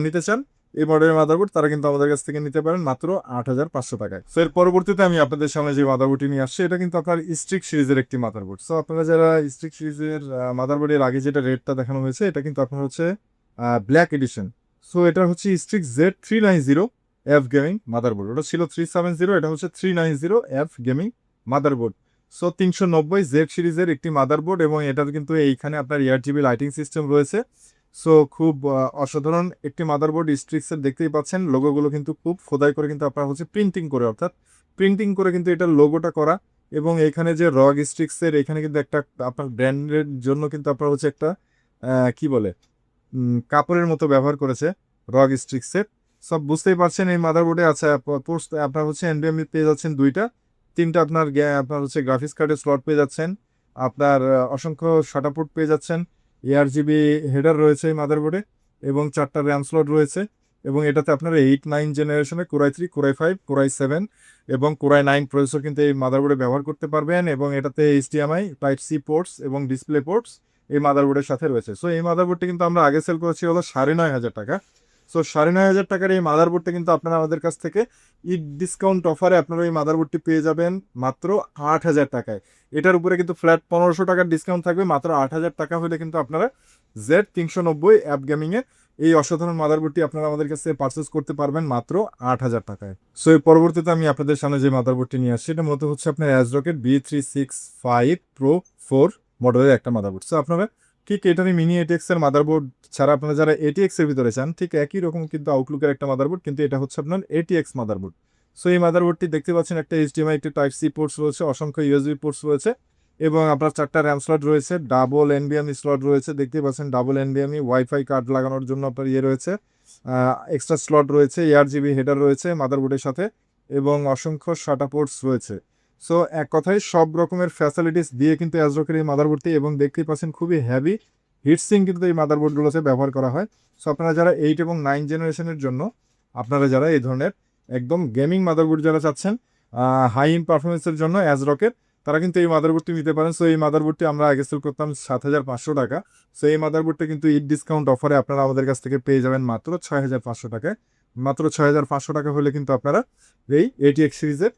নিতে চান এই মডেলের মাদারবোর্ড তারা কিন্তু আমাদের কাছ থেকে নিতে পারেন মাত্র 8,500 টাকায়। সো এর পরবর্তীতে আমি আপনাদের সামনে যে মাদারবোর্ডটি নিয়ে আসছি, এটা কিন্তু আপনার স্ট্রিক সিরিজের একটি মাদারবোর্ড। সো আপনারা যারা স্ট্রিক সিরিজের মাদারবোর্ডের আগে যেটা রেটটা দেখানো হয়েছে, এটা কিন্তু আপনার হচ্ছে ব্ল্যাক এডিশন। সো এটা হচ্ছে স্ট্রিক Z390F গেমিং মাদারবোর্ড। ওটা ছিল 370, এটা হচ্ছে 390F gaming motherboard. So 390 Z সিরিজের একটি মাদারবোর্ড, এবং এটার কিন্তু এইখানে আপনার ARGB লাইটিং সিস্টেম রয়েছে। সো খুব অসাধারণ একটি মাদারবোর্ড স্ট্রিক্সের, দেখতেই পাচ্ছেন লোগোগুলো কিন্তু খুব খোদাই করে কিন্তু আপনার হচ্ছে প্রিন্টিং করে, অর্থাৎ প্রিন্টিং করে কিন্তু এটার লোগোটা করা, এবং এখানে যে রগ স্ট্রিক্সের এখানে কিন্তু একটা আপনার ব্র্যান্ডের জন্য কিন্তু আপনার হচ্ছে একটা কি বলে কাপড়ের মতো ব্যবহার করেছে রগ স্ট্রিক্সের। সব বুঝতেই পারছেন এই মাদারবোর্ডে আছে আপনার হচ্ছে এনভিএমই পেয়ে যাচ্ছেন দুইটা, তিনটা আপনার হচ্ছে গ্রাফিক্স কার্ডের স্লট পেয়ে যাচ্ছেন, আপনার অসংখ্য শাটা পোর্ট পেয়ে যাচ্ছেন, ARGB হেডার রয়েছে এই মাদারবোর্ডে, এবং 4টা র্যাম স্লট রয়েছে। এবং এটাতে আপনারা 8-9 জেনারেশনে কোরাই 3, কোরাই 5, কোরাই 7 এবং কোরাই 9 প্রসেসর কিন্তু এই মাদারবোর্ডে ব্যবহার করতে পারবেন, এবং এটাতে HDMI টাইপ-C পোর্টস এবং ডিসপ্লে পোর্টস এই মাদারবোর্ডের সাথে রয়েছে। সো এই মাদারবোর্ডটি কিন্তু আমরা আগে সেল করেছি হলো 9,500 টাকা। সো 9,500 টাকার এই মাদারবোর্ডটা কিন্তু আপনারা আমাদের কাছ থেকে ঈদ ডিসকাউন্ট অফারে আপনারা এই মাদারবোর্ডটি পেয়ে যাবেন মাত্র 8,000 টাকায়। এটার উপরে কিন্তু ফ্ল্যাট 1,500 টাকার ডিসকাউন্ট থাকবে। মাত্র 8,000 টাকা হলে কিন্তু আপনারা Z390 অ্যাপ গেমিংয়ে এই অসাধারণ মাদারবোর্ডটি আপনারা আমাদের কাছে পারচেস করতে পারবেন মাত্র 8,000 টাকায়। সো এর পরবর্তীতে আমি আপনাদের সামনে যে মাদারবোর্ডটি নিয়ে আসছি, এটা মূলত হচ্ছে আপনার ASRock B365 Pro 4 মডেলের একটা মাদারবোর্ড। সো আপনারা ঠিক এটারই মিনি ATX এর মাদারবোর্ড ছাড়া আপনারা যারা ATX এর ভিতরে চান, ঠিক একই রকম কিন্তু আউটলুকের একটা মাদারবোর্ড, কিন্তু এটা হচ্ছে আপনার ATX মাদারবোর্ড। সো এই মাদারবোর্ডটি দেখতে পাচ্ছেন একটা HDMI, একটি টাইপ-C পোর্টস রয়েছে, অসংখ্য USB পোর্টস রয়েছে, এবং আপনার 4টা র্যাম স্লট রয়েছে, ডাবল NVMe স্লট রয়েছে, দেখতেই পাচ্ছেন ডাবল NVMe ওয়াইফাই কার্ড লাগানোর জন্য আপনার রয়েছে, এক্সট্রা স্লট রয়েছে, ARGB হেডার রয়েছে মাদারবোর্ডের সাথে, এবং অসংখ্য শাটা পোর্টস রয়েছে। সো এক কথায় সব রকমের ফ্যাসিলিটিস দিয়ে কিন্তু ASRock-এর এই মাদারবোর্ডটি, এবং দেখতেই পাচ্ছেন খুবই হেভি হিটসিং কিন্তু এই মাদারবোর্ডগুলোতে ব্যবহার করা হয়। সো আপনারা যারা 8 এবং 9 জেনারেশনের জন্য আপনারা যারা এই ধরনের একদম গেমিং মাদারবোর্ড যারা চাচ্ছেন হাই ইন পারফরমেন্সের জন্য ASRock-এর, তারা কিন্তু এই মাদারবোর্ডটি নিতে পারেন। সো এই মাদারবোর্ডটি আমরা আগে সেল করতাম 7,500 টাকা। সো এই মাদারবোর্ডটা কিন্তু ঈদ ডিসকাউন্ট অফারে আপনারা আমাদের কাছ থেকে পেয়ে যাবেন মাত্র 6,500 টাকায়। মাত্র 6,500 টাকা হলে কিন্তু আপনারা এই ATX সিরিজের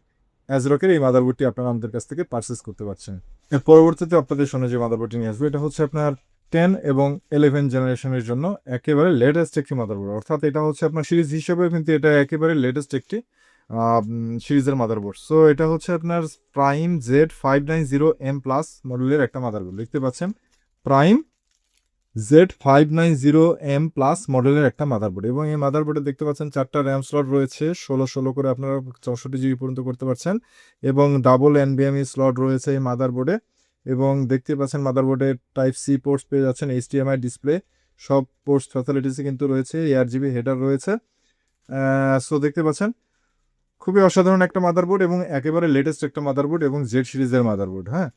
ASRock-এর এই মাদারবোর্ডটি আপনারা আমাদের কাছ থেকে পারচেস করতে পারছেন। এর পরবর্তীতে আপনাদের সামনে যে মাদারবোর্ডটি নিয়ে আসবো, এটা হচ্ছে আপনার 10 এবং 11 জেনারেশনের জন্য একেবারে লেটেস্ট একটি মাদারবোর্ড, অর্থাৎ এটা হচ্ছে আপনার সিরিজ হিসেবে কিন্তু এটা একেবারে লেটেস্ট একটি সিরিজের মাদারবোর্ড। সো এটা হচ্ছে আপনার প্রাইম Z590M+ মডেলের একটা মাদারবোর্ড, দেখতে পাচ্ছেন প্রাইম Z590M প্লাস মডেলের একটা মাদারবোর্ড, এবং এই মাদারবোর্ডে দেখতে পাচ্ছেন 4টা র্যাম স্লট রয়েছে, 16 করে আপনারা 64 জিবি পর্যন্ত করতে পারছেন, এবং ডাবল NVMe স্লট রয়েছে এই মাদারবোর্ডে, এবং দেখতে পাচ্ছেন মাদারবোর্ডে টাইপ সি পোর্টস পেয়ে যাচ্ছেন, HDMI ডিসপ্লে, সব পোর্টস ফ্যাসিলিটিসই কিন্তু রয়েছে, ARGB হেডার রয়েছে। সো দেখতে পাচ্ছেন খুবই অসাধারণ একটা মাদারবোর্ড এবং একেবারে লেটেস্ট একটা মাদারবোর্ড এবং জেড সিরিজের মাদারবোর্ড। হ্যাঁ,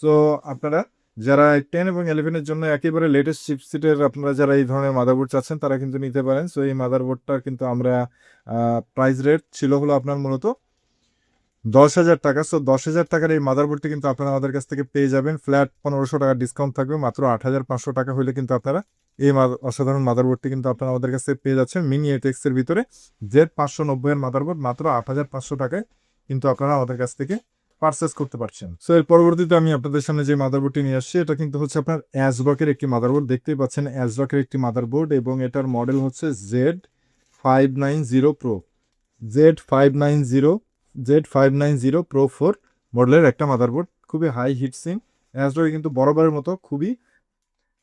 সো আপনারা যারা 10 এবং 11-এর জন্য একেবারে লেটেস্ট চিপসেটের আপনারা যারা এই ধরনের মাদারবোর্ড চাচ্ছেন তারা কিন্তু নিতে পারেন। সো এই মাদারবোর্ডটা কিন্তু আমরা প্রাইস রেট ছিল হলো আপনার মূলত 10,000 টাকা। সো 10,000 টাকার এই মাদারবোর্ডটি কিন্তু আপনারা আমাদের কাছ থেকে পেয়ে যাবেন, ফ্ল্যাট 1500 টাকার ডিসকাউন্ট থাকবে, মাত্র 8,500 টাকা হলে কিন্তু আপনারা এই অসাধারণ মাদারবোর্ডটি কিন্তু আপনারা আমাদের কাছ থেকে পেয়ে যাচ্ছেন। মিনি এটেক্সের ভিতরে Z590 এর মাদারবোর্ড মাত্র 8,500 টাকায় কিন্তু আপনারা আমাদের কাছ থেকে পারচেস করতে পারছেন। সো এর পরবর্তীতে আমি আপনাদের সামনে যে মাদারবোর্ডটি নিয়ে আসছি এটা কিন্তু হচ্ছে আপনার অ্যাজরকের একটি মাদারবোর্ড। দেখতেই পাচ্ছেন অ্যাজরকের একটি মাদারবোর্ড এবং এটার মডেল হচ্ছে Z590 Pro, Z590 Pro 4 মডেলের একটা মাদারবোর্ড, খুবই হাই হিটসিং। অ্যাজরকে কিন্তু বরাবরের মতো খুবই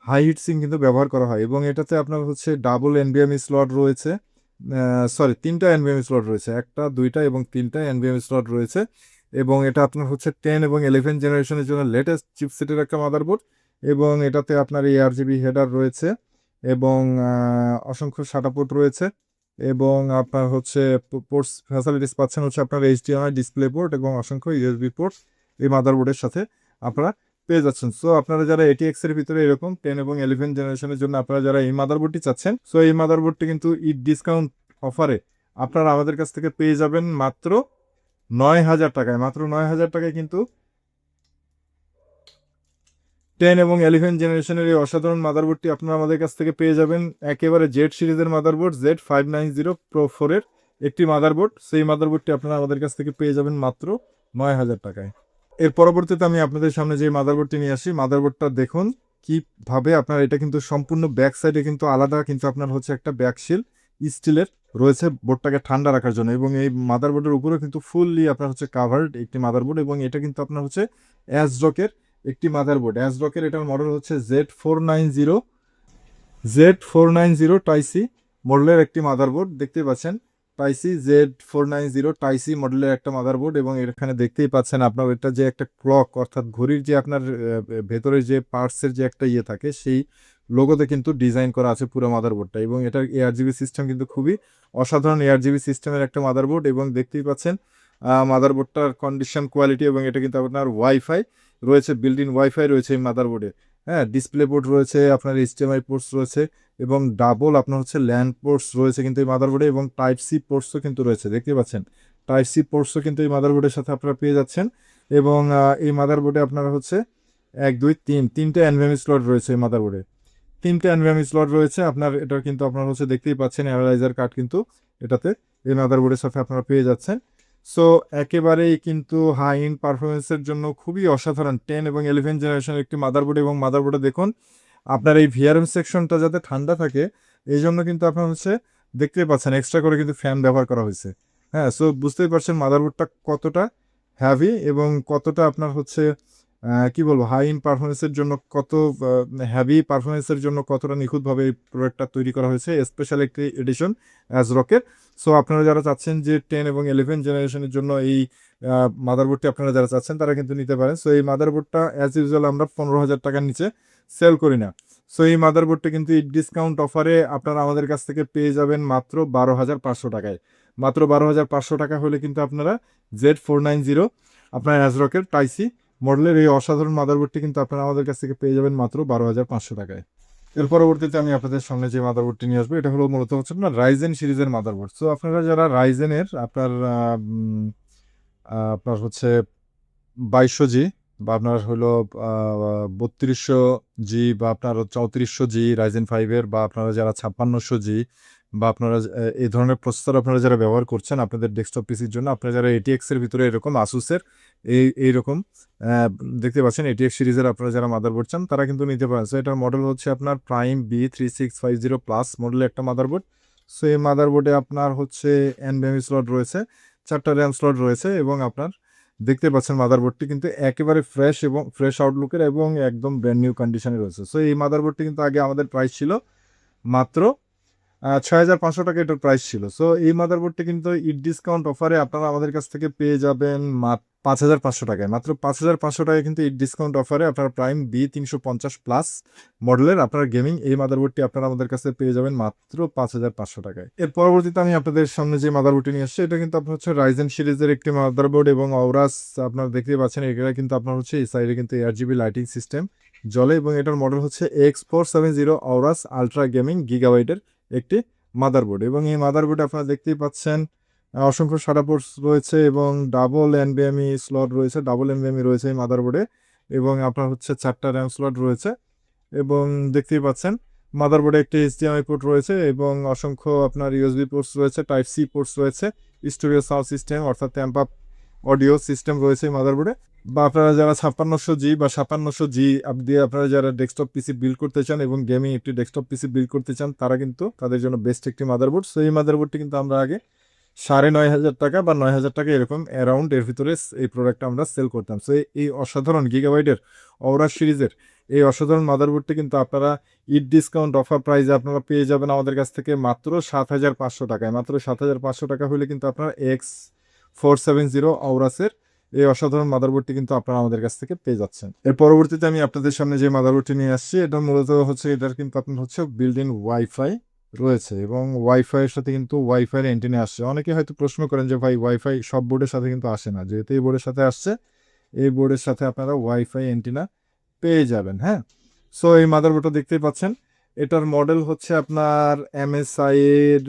হাই হিটসিং কিন্তু ব্যবহার করা হয়, এবং এটাতে আপনার হচ্ছে ডাবল NVMe স্লট রয়েছে, সরি 3টা NVMe স্লট রয়েছে, 1টা 2টা এবং 3টা NVMe স্লট রয়েছে, এবং এটা আপনার হচ্ছে 10 এবং 11 জেনারেশনের জন্য লেটেস্ট চিপসেটের একটা মাদারবোর্ড, এবং এটাতে আপনার ARGB হেডার রয়েছে, এবং অসংখ্য SATA পোর্ট রয়েছে, এবং আপনার হচ্ছে পোর্টস ফ্যাসিলিটিস পাচ্ছেন হচ্ছে আপনার HDMI ডিসপ্লে পোর্ট এবং অসংখ্য USB পোর্ট এই মাদারবোর্ডের সাথে আপনারা পেয়ে যাচ্ছেন। সো আপনারা যারা ATX এর ভিতরে এরকম 10 এবং 11 জেনারেশনের জন্য আপনারা যারা এই মাদারবোর্ডটি চাচ্ছেন, সো এই মাদারবোর্ডটি কিন্তু ঈদ ডিসকাউন্ট অফারে আপনারা আমাদের কাছ থেকে পেয়ে যাবেন মাত্র 9,000 টাকায়। মাত্র 9,000 টাকায় কিন্তু 10 এবং 11 জেনারেশনের এই অসাধারণ মাদারবোর্ডটি আপনারা আমাদের কাছ থেকে পেয়ে যাবেন। একেবারে জেড সিরিজের মাদারবোর্ড Z590 Pro 4 এর একটি মাদারবোর্ড, সেই মাদারবোর্ডটি আপনারা আমাদের কাছ থেকে পেয়ে যাবেন মাত্র 9,000 টাকায়। এর পরবর্তীতে আমি আপনাদের সামনে যে মাদারবোর্ডটি নিয়ে আসি, মাদারবোর্ডটা দেখুন কিভাবে আপনার, এটা কিন্তু সম্পূর্ণ ব্যাক সাইডে কিন্তু আলাদা কিন্তু আপনার হচ্ছে একটা ব্যাকশিল স্টিলের রয়েছে বোর্ডটাকে ঠান্ডা রাখার জন্য, এবং এই মাদারবোর্ডের উপরে কিন্তু ফুললি আপনার হচ্ছে কাভার্ড একটি মাদারবোর্ড, এবং এটা কিন্তু আপনার হচ্ছে অ্যাজরকের একটি মাদারবোর্ড। অ্যাজরকের এটার মডেল হচ্ছে Z490 টাইসি মডেলের একটি মাদারবোর্ড। দেখতেই পাচ্ছেন টাইসি Z490 টাইসি মডেলের একটা মাদারবোর্ড, এবং এখানে দেখতেই পাচ্ছেন আপনার এটা যে একটা ক্লক অর্থাৎ ঘড়ির যে আপনার ভেতরে যে পার্টসের যে একটা ইয়ে থাকে সেই লোগোতে কিন্তু ডিজাইন করা আছে পুরো মাদারবোর্ডটা, এবং এটার ARGB সিস্টেম কিন্তু খুবই অসাধারণ ARGB সিস্টেমের একটা মাদারবোর্ড, এবং দেখতেই পাচ্ছেন মাদারবোর্ডটার কন্ডিশন কোয়ালিটি, এবং এটা কিন্তু আপনার ওয়াইফাই রয়েছে, বিল্ট ইন ওয়াইফাই রয়েছে এই মাদারবোর্ডে। হ্যাঁ, ডিসপ্লে পোর্ট রয়েছে, আপনার HDMI পোর্টস রয়েছে, এবং ডাবল আপনার হচ্ছে ল্যান্ড পোর্টস রয়েছে কিন্তু এই মাদারবোর্ডে, এবং টাইপ সি পোর্টসও কিন্তু রয়েছে। দেখতে পাচ্ছেন টাইপ সি পোর্টসও কিন্তু এই মাদারবোর্ডের সাথে আপনারা পেয়ে যাচ্ছেন, এবং এই মাদারবোর্ডে আপনারা হচ্ছে 1 2 3 তিনটে NVMe স্লট রয়েছে এই মাদারবোর্ডে, 3টে NVMe স্লট রয়েছে আপনার। এটা কিন্তু আপনার হচ্ছে দেখতেই পাচ্ছেন অ্যানালাইজার কার্ড কিন্তু এটাতে এই মাদারবোর্ডের সাথে আপনারা পেয়ে যাচ্ছেন। সো একেবারেই কিন্তু হাই এন্ড পারফরমেন্সের জন্য খুবই অসাধারণ 10 এবং 11 জেনারেশনের একটি মাদারবোর্ড, এবং মাদারবোর্ডে দেখুন আপনার এই VRM সেকশনটা যাতে ঠান্ডা থাকে এই জন্য কিন্তু আপনার হচ্ছে দেখতেই পাচ্ছেন এক্সট্রা করে কিন্তু ফ্যান ব্যবহার করা হয়েছে। হ্যাঁ, সো বুঝতেই পারছেন মাদারবোর্ডটা কতটা হ্যাভি এবং কতটা আপনার হচ্ছে কি বলবো হাই এন্ড পারফরমেন্সের জন্য, কত হ্যাভি পারফরমেন্সের জন্য কতটা নিখুঁতভাবে এই প্রোডাক্টটা তৈরি করা হয়েছে, স্পেশাল একটি এডিশন অ্যাজরকের। সো আপনারা যারা চাচ্ছেন যে 10 এবং 11 জেনারেশনের জন্য এই মাদারবোর্ডটি আপনারা যারা চাচ্ছেন তারা কিন্তু নিতে পারেন। সো এই মাদারবোর্ডটা অ্যাজ ইউজুয়াল আমরা 15,000 টাকার নিচে সেল করি না। সো এই মাদারবোর্ডটা কিন্তু এই ডিসকাউন্ট অফারে আপনারা আমাদের কাছ থেকে পেয়ে যাবেন মাত্র 12,500 টাকায়। মাত্র 12,500 টাকা হলে কিন্তু আপনারা Z490 আপনার অ্যাজরকের টাইসি মডেলের এই অসাধারণ মাদারবোর্ডটি কিন্তু আপনারা আমাদের কাছ থেকে পেয়ে যাবেন মাত্র 12,500 টাকায়। এর পরবর্তীতে আমি আপনাদের সামনে যে মাদারবোর্ডটি নিয়ে আসবো এটা হলো মূলত হচ্ছে আপনার রাইজেন সিরিজের মাদারবোর্ড। সো আপনারা যারা রাইজেনের আপনার হচ্ছে 2200G বা আপনার হলো 3200G বা আপনার 3400G রাইজেন 5-এর, বা আপনারা যারা 5600G বা আপনারা এই ধরনের প্রসেসর আপনারা যারা ব্যবহার করছেন আপনাদের ডেস্কটপ পিসির জন্য, আপনারা যারা ATX এর ভিতরে এরকম আসুসের এইরকম দেখতে পাচ্ছেন ATX সিরিজের আপনারা যারা মাদারবোর্ড চান তারা কিন্তু নিতে পারেন। সো এটার মডেল হচ্ছে আপনার প্রাইম B3650 প্লাস মডেলের একটা মাদারবোর্ড। সো এই মাদারবোর্ডে আপনার হচ্ছে NVMe স্লট রয়েছে, 4টা র্যাম স্লট রয়েছে, এবং আপনার দেখতে পাচ্ছেন মাদারবোর্ডটি কিন্তু একেবারে ফ্রেশ এবং ফ্রেশ আউটলুকের এবং একদম ব্র্যান্ড নিউ কন্ডিশনে রয়েছে। সো এই মাদারবোর্ডটি কিন্তু আগে আমাদের প্রাইস ছিল মাত্র ৬,৫০০ টাকা এটার প্রাইস ছিল। সো এই মাদারবোর্ডটি কিন্তু ঈদ ডিসকাউন্ট অফারে আপনারা আমাদের কাছ থেকে পেয়ে যাবেন ৫,৫০০ টাকায়। মাত্র ৫,৫০০ টাকায় কিন্তু ঈদ ডিসকাউন্ট অফারে আপনারা প্রাইম B350 প্লাস মডেলের আপনার গেমিং এই মাদারবোর্ডটি আপনারা আমাদের কাছে পেয়ে যাবেন মাত্র ৫,৫০০ টাকায়। এর পরবর্তীতে আমি আপনাদের সামনে যে মাদারবোর্ডটি নিয়ে আসছি এটা কিন্তু আপনার হচ্ছে রাইজেন সিরিজের একটি মাদারবোর্ড এবং অরাস আপনারা দেখতেই পাচ্ছেন এটা কিন্তু আপনার হচ্ছে এই সাইডে কিন্তু RGB লাইটিং সিস্টেম জ্বলে এবং এটার মডেল হচ্ছে X470 অরাস আলট্রা গেমিং গিগাবাইটের একটি মাদারবোর্ড এবং এই মাদারবোর্ডে আপনারা দেখতেই পাচ্ছেন অসংখ্য সাদা পোর্টস রয়েছে এবং ডাবল NVMe স্লট রয়েছে, ডাবল NVMe রয়েছে এই মাদারবোর্ডে এবং আপনার হচ্ছে 4টা র্যাম স্লট রয়েছে এবং দেখতেই পাচ্ছেন মাদারবোর্ডে একটি HDMI পোর্ট রয়েছে এবং অসংখ্য আপনার USB পোর্টস রয়েছে, টাইপ সি পোর্টস রয়েছে, স্টুডিও সাউন্ড সিস্টেম অর্থাৎ অ্যাম্প আপ অডিও সিস্টেম রয়েছে এই মাদারবোর্ডে। বা আপনারা যারা 5600G বা 5600G দিয়ে আপনারা যারা ডেস্কটপ পিসি বিল্ড করতে চান এবং গেমিং একটি ডেস্কটপ পিসি বিল্ড করতে চান তারা কিন্তু তাদের জন্য বেস্ট একটি মাদারবোর্ড। সো এই মাদারবোর্ডটি কিন্তু আমরা আগে ৯,৫০০ টাকা বা ৯,০০০ টাকা এরকম অ্যারাউন্ড এর ভিতরে এই প্রোডাক্টটা আমরা সেল করতাম। সো এই অসাধারণ গিগাবাইটের অরা সিরিজের এই অসাধারণ মাদারবোর্ডটি কিন্তু আপনারা ঈদ ডিসকাউন্ট অফার প্রাইসে আপনারা পেয়ে যাবেন আমাদের কাছ থেকে মাত্র ৭,৫০০ টাকায়। মাত্র ৭,৫০০ টাকা হলে কিন্তু আপনারা X470 অরাসের এই অসাধারণ মাদারবোর্ডটি কিন্তু আপনারা আমাদের কাছ থেকে পেয়ে যাচ্ছেন। এর পরবর্তীতে আমি আপনাদের সামনে যে মাদারবোর্ডটি নিয়ে আসছি এটা মূলত হচ্ছে এটার কিন্তু আপনার হচ্ছে বিল্ড ইন ওয়াইফাই রয়েছে এবং ওয়াইফাইয়ের সাথে কিন্তু ওয়াইফাইয়ের অ্যান্টেনা আসছে। অনেকে হয়তো প্রশ্ন করেন যে ভাই ওয়াইফাই সব বোর্ডের সাথে কিন্তু আসে না, যেহেতু এই বোর্ডের সাথে আসছে এই বোর্ডের সাথে আপনারা ওয়াইফাই অ্যান্টেনা পেয়ে যাবেন। হ্যাঁ, সো এই মাদারবোর্ডটা দেখতেই পাচ্ছেন এটার মডেল হচ্ছে আপনার MSI এর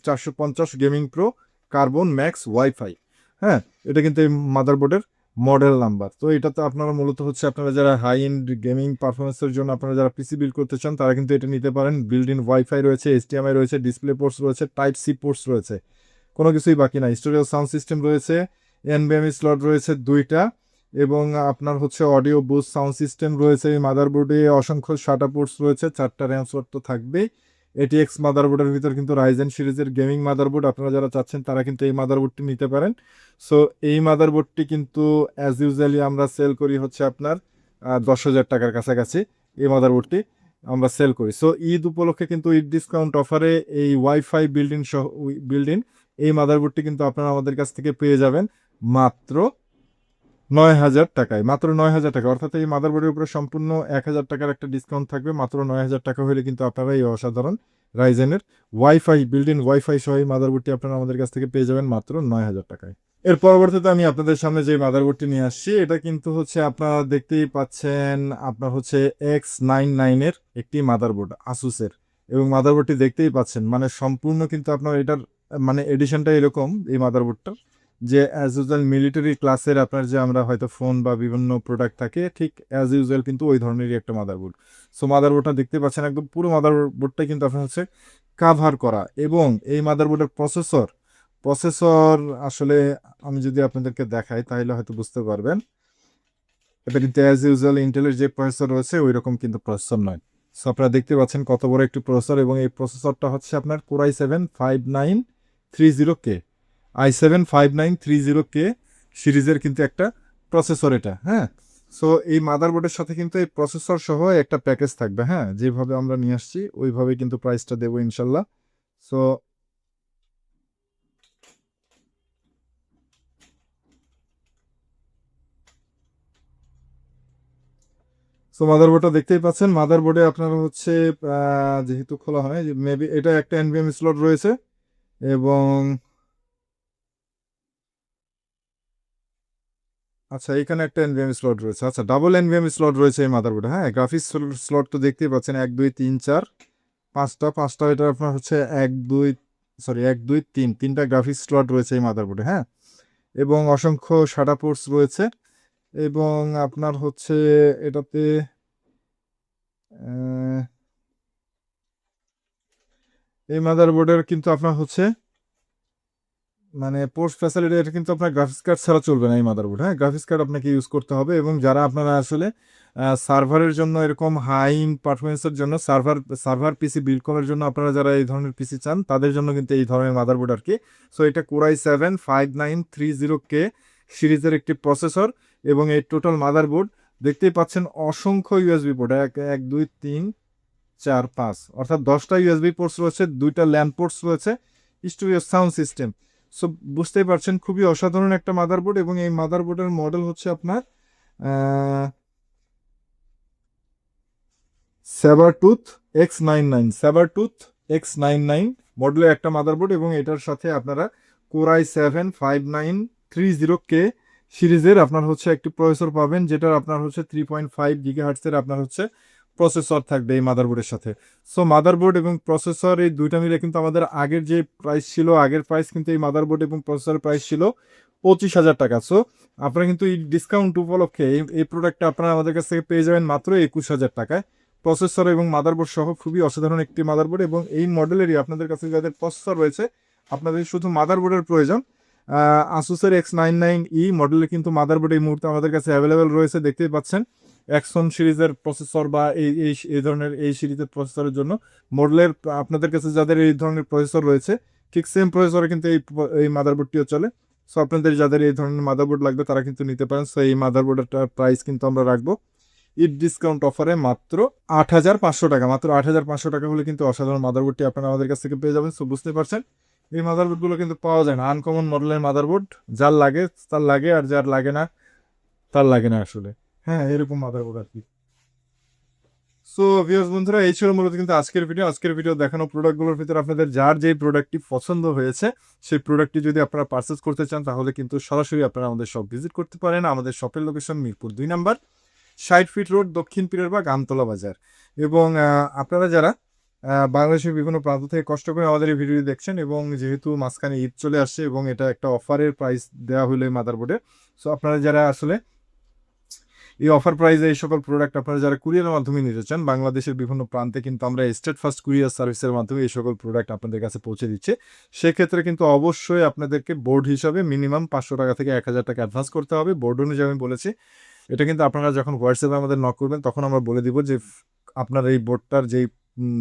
450 gaming pro carbon max wifi. হ্যাঁ, এটা কিন্তু এই মাদারবোর্ডের মডেল নাম্বার। তো এটাতে আপনারা মূলত হচ্ছে আপনারা যারা হাই এন্ড গেমিং পারফরমেন্সের জন্য আপনারা যারা পিসি বিল্ড করতে চান তারা কিন্তু এটা নিতে পারেন। বিল্ড ইন ওয়াইফাই রয়েছে, HDMI রয়েছে, ডিসপ্লে পোর্টস রয়েছে, টাইপ সি পোর্টস রয়েছে, কোনো কিছুই বাকি নাই। স্টুডিও সাউন্ড সিস্টেম রয়েছে, NVMe স্লট রয়েছে 2টা এবং আপনার হচ্ছে অডিও বুস্ট সাউন্ড সিস্টেম রয়েছে এই মাদারবোর্ডে, অসংখ্য SATA পোর্টস রয়েছে, 4টা র্যাম স্লট তো থাকবেই। ATX মাদারবোর্ডের ভিতর কিন্তু রাইজেন সিরিজের গেমিং মাদারবোর্ড আপনারা যারা চাচ্ছেন তারা কিন্তু এই মাদারবোর্ডটি নিতে পারেন। সো এই মাদারবোর্ডটি কিন্তু অ্যাজ ইউজুয়ালি আমরা সেল করি হচ্ছে আপনার 10,000 টাকার কাছাকাছি এই মাদারবোর্ডটি আমরা সেল করি। সো ঈদ উপলক্ষে কিন্তু ঈদ ডিসকাউন্ট অফারে এই ওয়াইফাই বিল্ড ইন এই মাদারবোর্ডটি কিন্তু আপনারা আমাদের কাছ থেকে পেয়ে যাবেন মাত্র ৯,০০০ টাকায়। মাত্র ৯,০০০ টাকা, অর্থাৎ এই মাদারবোর্ডের উপরে সম্পূর্ণ ১,০০০ টাকার একটা ডিসকাউন্ট থাকবে। মাত্র ৯,০০০ টাকা হলে কিন্তু আপনারা এই অসাধারণ রাইজেনের ওয়াইফাই বিল্ড ইন ওয়াইফাই সহ এই মাদারবোর্ডটি আপনারা আমাদের কাছ থেকে পেয়ে যাবেন মাত্র ৯,০০০ টাকায়। এর পরবর্তীতে আমি আপনাদের সামনে যে মাদারবোর্ডটি নিয়ে আসছি এটা কিন্তু হচ্ছে আপনারা দেখতেই পাচ্ছেন আপনার হচ্ছে X99 এর একটি মাদারবোর্ড আসুসের এবং মাদারবোর্ডটি দেখতেই পাচ্ছেন মানে সম্পূর্ণ কিন্তু আপনার এটার মানে এডিশনটা এরকম এই মাদারবোর্ডটার যে অ্যাজ ইউজুয়াল মিলিটারি ক্লাসের আপনার যে আমরা হয়তো ফোন বা বিভিন্ন প্রোডাক্ট থাকে ঠিক অ্যাজ ইউজুয়াল কিন্তু ওই ধরনেরই একটা মাদারবোর্ড। সো মাদারবোর্ডটা দেখতে পাচ্ছেন একদম পুরো মাদারবোর্ডটাই কিন্তু আপনার হচ্ছে কাভার করা এবং এই মাদারবোর্ডের প্রসেসর আসলে আমি যদি আপনাদেরকে দেখাই তাহলে হয়তো বুঝতে পারবেন এটা কিন্তু অ্যাজ ইউজুয়াল ইন্টেলের যে প্রসেসর রয়েছে ওই রকম কিন্তু প্রসেসর নয়। সো আপনারা দেখতে পাচ্ছেন কত বড় একটি প্রসেসর এবং এই প্রসেসরটা হচ্ছে আপনার Core i7-5930K i7-5930K সিরিজের কিন্তু একটা প্রসেসর এটা। হ্যাঁ, সো এই মাদারবোর্ডের সাথে কিন্তু এই প্রসেসর সহ একটা প্যাকেজ থাকবে। হ্যাঁ, যেভাবে আমরা নিয়ে আসছি ওইভাবেই কিন্তু প্রাইসটা দেবো ইনশাল্লাহ। সো মাদারবোর্ডটা দেখতেই পাচ্ছেন, মাদারবোর্ডে আপনার হচ্ছে যেহেতু খোলা হয় মেবি এটা একটা NVMe স্লট রয়েছে এবং আচ্ছা এখানে একটা NVMe স্লট রয়েছে, আচ্ছা ডাবল NVMe স্লট রয়েছে এই মাদারবোর্ডে। হ্যাঁ, গ্রাফিক্স স্লট তো দেখতেই পাচ্ছেন 1 2 3 4 5টা এটা আপনার হচ্ছে 1 2 3 তিনটা গ্রাফিক্স স্লট রয়েছে এই মাদারবোর্ডে। হ্যাঁ, এবং অসংখ্য SATA পোর্টস রয়েছে এবং আপনার হচ্ছে এটাতে এই মাদারবোর্ডের কিন্তু আপনার হচ্ছে মানে পোর্ট ফ্যাসিলিটি এটা কিন্তু আপনার গ্রাফিক্স কার্ড ছাড়া চলবে না এই মাদারবোর্ড। হ্যাঁ, গ্রাফিক্স কার্ড আপনাকে ইউজ করতে হবে এবং যারা আপনারা আসলে সার্ভারের জন্য এরকম হাই পারফরমেন্সের জন্য সার্ভার পিসি বিল্ড করার জন্য আপনারা যারা এই ধরনের পিসি চান তাদের জন্য কিন্তু এই ধরনের মাদারবোর্ড আর কি। সো এটা Core i7-5930K সিরিজের একটি প্রসেসর এবং এই টোটাল মাদারবোর্ড দেখতেই পাচ্ছেন অসংখ্য ইউএসবি পোর্ট 1 2 3 4 5 অর্থাৎ 10টা ইউএসবি পোর্টস রয়েছে, 2টা ল্যান্ড পোর্টস রয়েছে, স্টুডিও সাউন্ড সিস্টেম। সো বুঝতেই পারছেন খুবই অসাধারণ একটা মাদারবোর্ড এবং এই মাদারবোর্ডের মডেল হচ্ছে আপনার সাবারটুথ X99 মডেলের একটা মাদারবোর্ড এবং এটার সাথে আপনারা Core i7-5930K সিরিজের আপনার হচ্ছে একটি প্রসেসর পাবেন, যেটার আপনার হচ্ছে 3.5 গিগাহার্টজের আপনার হচ্ছে প্রসেসর থাকবে এই মাদারবোর্ডের সাথে। সো মাদারবোর্ড এবং প্রসেসর এই দুইটা মিলে কিন্তু আমাদের আগের যে প্রাইস ছিল, আগের প্রাইস কিন্তু এই মাদারবোর্ড এবং প্রসেসরের প্রাইস ছিল 25,000 টাকা। সো আপনারা কিন্তু এই ডিসকাউন্ট উপলক্ষে এই প্রোডাক্টটা আপনারা আমাদের কাছ থেকে পেয়ে যাবেন মাত্র 21,000 টাকায়। প্রসেসর এবং মাদারবোর্ড সহ খুবই অসাধারণ একটি মাদারবোর্ড এবং এই মডেলেরই আপনাদের কাছে যাদের প্রসেসর রয়েছে, আপনাদের শুধু মাদারবোর্ডের প্রয়োজন। আসুসের X99E মডেলের কিন্তু মাদারবোর্ড এই মুহূর্তে আমাদের কাছে অ্যাভেলেবেল রয়েছে, দেখতেই পাচ্ছেন। অ্যাক্সন সিরিজের প্রসেসর বা এই ধরনের এই সিরিজের প্রসেসরের জন্য মডেলের আপনাদের কাছে যাদের এই ধরনের প্রসেসর রয়েছে, ঠিক সেম প্রসেসরে কিন্তু এই মাদারবোর্ডটিও চলে। সো আপনাদের যাদের এই ধরনের মাদারবোর্ড লাগবে তারা কিন্তু নিতে পারেন। সো এই মাদারবোর্ডটার প্রাইস কিন্তু আমরা রাখবো ঈদ ডিসকাউন্ট অফারে মাত্র 8,500 টাকা। মাত্র 8,500 টাকা হলে কিন্তু অসাধারণ মাদারবোর্ডটি আপনারা আমাদের কাছ থেকে পেয়ে যাবেন। সো বুঝতে পারছেন এই মাদারবোর্ডগুলো কিন্তু পাওয়া যায় না, আনকমন মডেলের মাদারবোর্ড, যার লাগে তার লাগে আর যার লাগে না তার লাগে না আসলে। হ্যাঁ, এরকম মাদারবোর্ড আর কি। সো ভিউয়ার্স বন্ধুরা, এই ছিল মূলত কিন্তু আজকের ভিডিও দেখানো প্রোডাক্টগুলোর ভিতরে আপনাদের যার যেই প্রোডাক্টটি পছন্দ হয়েছে সেই প্রোডাক্টটি যদি আপনারা পারচেস করতে চান তাহলে কিন্তু সরাসরি আপনারা আমাদের শপ ভিজিট করতে পারেন। আমাদের শপের location Mirpur 2 number, 60 fit road, দক্ষিণ পীরেরবাগ, আমতলা বাজার। এবং আপনারা যারা বাংলাদেশের বিভিন্ন প্রান্ত থেকে কষ্ট করে আমাদের এই ভিডিওটি দেখছেন এবং যেহেতু মাঝখানে ঈদ চলে আসছে এবং এটা একটা অফারের প্রাইস দেওয়া হলো এই মাদারবোর্ডে, সো আপনারা যারা আসলে এই অফার প্রাইসে এই সকল প্রোডাক্ট আপনারা যারা কুরিয়ারের মাধ্যমে নিতে চান, বাংলাদেশের বিভিন্ন প্রান্তে কিন্তু আমরা স্টেট ফার্স্ট কুরিয়ার সার্ভিসের মাধ্যমে এই সকল প্রোডাক্ট আপনাদের কাছে পৌঁছে দিচ্ছে। সেক্ষেত্রে কিন্তু অবশ্যই আপনাদেরকে বোর্ড হিসাবে মিনিমাম 500 টাকা থেকে 1,000 টাকা অ্যাডভান্স করতে হবে। বোর্ড অনুযায়ী আমি বলেছি, এটা কিন্তু আপনারা যখন হোয়াটসঅ্যাপে আমাদের নক করবেন তখন আমরা বলে দিব যে আপনার এই বোর্ডটার যেই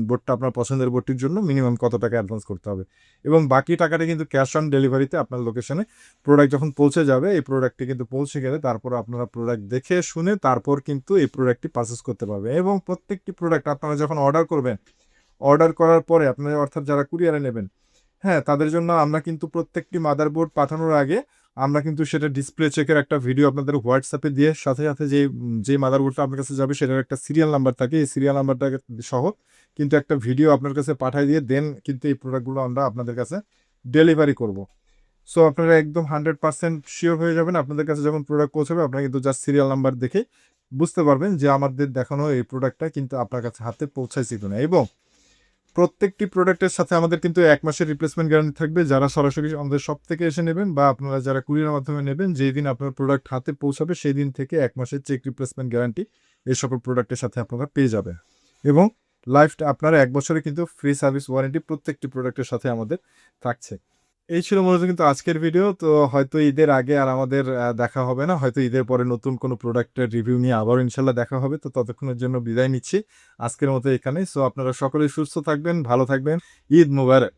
বোর্ডটা আপনার পছন্দের বোর্ডটির জন্য মিনিমাম কত টাকা অ্যাডভান্স করতে হবে এবং বাকি টাকাটা কিন্তু ক্যাশ অন ডেলিভারিতে আপনার লোকেশনে প্রোডাক্ট যখন পৌঁছে যাবে, এই প্রোডাক্টটি কিন্তু পৌঁছে গেলে তারপর আপনারা প্রোডাক্ট দেখে শুনে তারপর কিন্তু এই প্রোডাক্টটি পারচেস করতে পারবে। এবং প্রত্যেকটি প্রোডাক্ট আপনারা যখন অর্ডার করবেন, অর্ডার করার পরে আপনারা অর্থাৎ যারা কুরিয়ারে নেবেন, হ্যাঁ, তাদের জন্য আমরা কিন্তু প্রত্যেকটি মাদারবোর্ড পাঠানোর আগে আমরা কিন্তু সেটা ডিসপ্লে চেকের একটা ভিডিও আপনাদের হোয়াটসঅ্যাপে দিয়ে সাথে সাথে যে মাদারবোর্ডটা আপনার কাছে যাবে সেটার একটা সিরিয়াল নাম্বার থাকে, এই সিরিয়াল নাম্বারটাকে সহ কিন্তু একটা ভিডিও আপনার কাছে পাঠিয়ে দিয়ে দেন কিন্তু এই প্রোডাক্টগুলো আমরা আপনাদের কাছে ডেলিভারি করব। সো আপনারা একদম 100% শিওর হয়ে যাবেন, আপনাদের কাছে যখন প্রোডাক্ট পৌঁছাবে আপনারা কিন্তু জাস্ট সিরিয়াল নাম্বার দেখে বুঝতে পারবেন যে আমাদের দেখানো এই প্রোডাক্টটা কিন্তু আপনার কাছে হাতে পৌঁছাইছে কিনা। এবং প্রত্যেকটি প্রোডাক্টের সাথে আমাদের কিন্তু 1 মাসের রিপ্লেসমেন্ট গ্যারান্টি থাকবে, যারা সরাসরি আমাদের শপ থেকে এসে নেবেন বা আপনারা যারা কুরিয়ারের মাধ্যমে নেবেন, যেই দিন আপনার প্রোডাক্ট হাতে পৌঁছাবে সেই দিন থেকে 1 মাসের চেক রিপ্লেসমেন্ট গ্যারান্টি এই সকল প্রোডাক্টের সাথে আপনারা পেয়ে যাবেন। এবং লাইফটা আপনারা 1 বছরে কিন্তু ফ্রি সার্ভিস ওয়ারেন্টি প্রত্যেকটি প্রোডাক্টের সাথে আমাদের থাকছে। এই ছিল মূলত কিন্তু আজকের ভিডিও। তো হয়তো ঈদের আগে আর আমাদের দেখা হবে না, হয়তো ঈদের পরে নতুন কোনো প্রোডাক্টের রিভিউ নিয়ে আবারও ইনশাল্লাহ দেখা হবে। তো ততক্ষণের জন্য বিদায় নিচ্ছি আজকের মতো এখানে। সো আপনারা সকলেই সুস্থ থাকবেন, ভালো থাকবেন। ঈদ মুবারক।